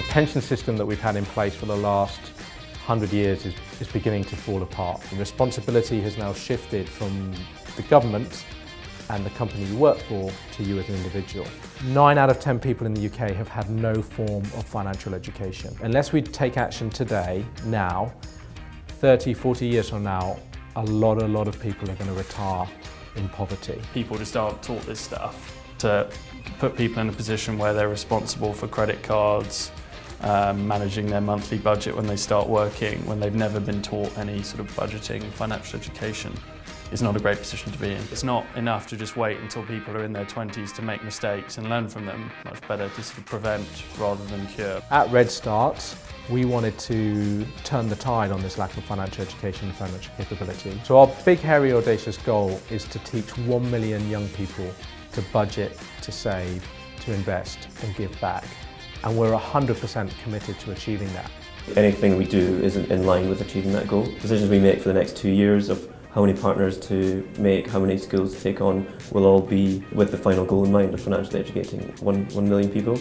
The pension system that we've had in place for the last 100 years is beginning to fall apart. The responsibility has now shifted from the government and the company you work for to you as an individual. 9 out of 10 people in the UK have had no form of financial education. Unless we take action today, now, 30, 40 years from now, a lot of people are going to retire in poverty. People just aren't taught this stuff. To put people in a position where they're responsible for credit cards, managing their monthly budget when they start working, when they've never been taught any sort of budgeting, financial education, is not a great position to be in. It's not enough to just wait until people are in their 20s to make mistakes and learn from them. Much better to sort of prevent rather than cure. At RedSTART, we wanted to turn the tide on this lack of financial education and financial capability. So our big, hairy, audacious goal is to teach 1 million young people to budget, to save, to invest and give back. And we're 100% committed to achieving that. Anything we do is in line with achieving that goal. Decisions we make for the next 2 years of how many partners to make, how many schools to take on, will all be with the final goal in mind of financially educating 1 million people.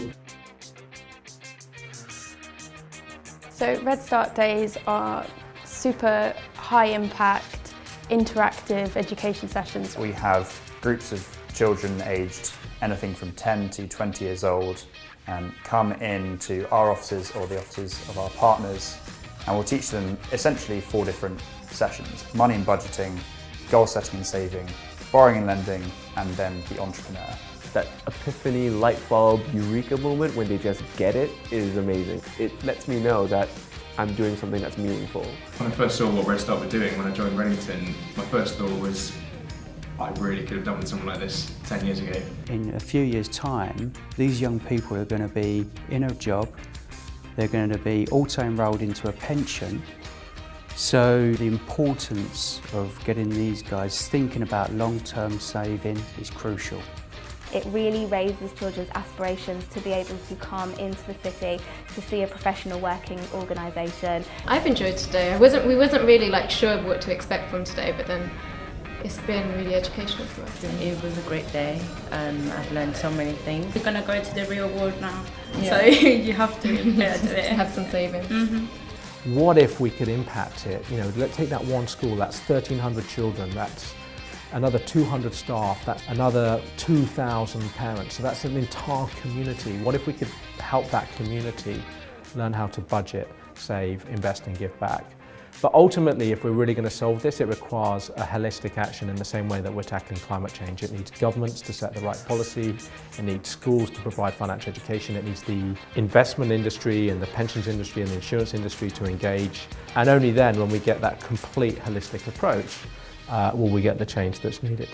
So RedSTART days are super high impact, interactive education sessions. We have groups of children aged anything from 10 to 20 years old come into our offices or the offices of our partners, and we'll teach them essentially 4 different sessions: money and budgeting, goal setting and saving, borrowing and lending, and then the entrepreneur. That epiphany, light bulb, eureka moment when they just get it is amazing. It lets me know that I'm doing something that's meaningful. When I first saw what RedSTART were doing when I joined Reddington, my first thought was, I really could have done with something like this 10 years ago. In a few years' time, these young people are going to be in a job, they're going to be auto-enrolled into a pension. So the importance of getting these guys thinking about long-term saving is crucial. It really raises children's aspirations to be able to come into the city to see a professional working organisation. I've enjoyed today. We wasn't really sure what to expect from today, but then it's been really educational for us. It was a great day. I've learned so many things. We're going to go to the real world now, so you have to have some savings. Mm-hmm. What if we could impact it? Let's take that one school, that's 1,300 children, that's another 200 staff, that's another 2,000 parents, so that's an entire community. What if we could help that community learn how to budget, save, invest and give back? But ultimately, if we're really going to solve this, it requires a holistic action in the same way that we're tackling climate change. It needs governments to set the right policy, it needs schools to provide financial education, it needs the investment industry and the pensions industry and the insurance industry to engage. And only then, when we get that complete holistic approach, will we get the change that's needed.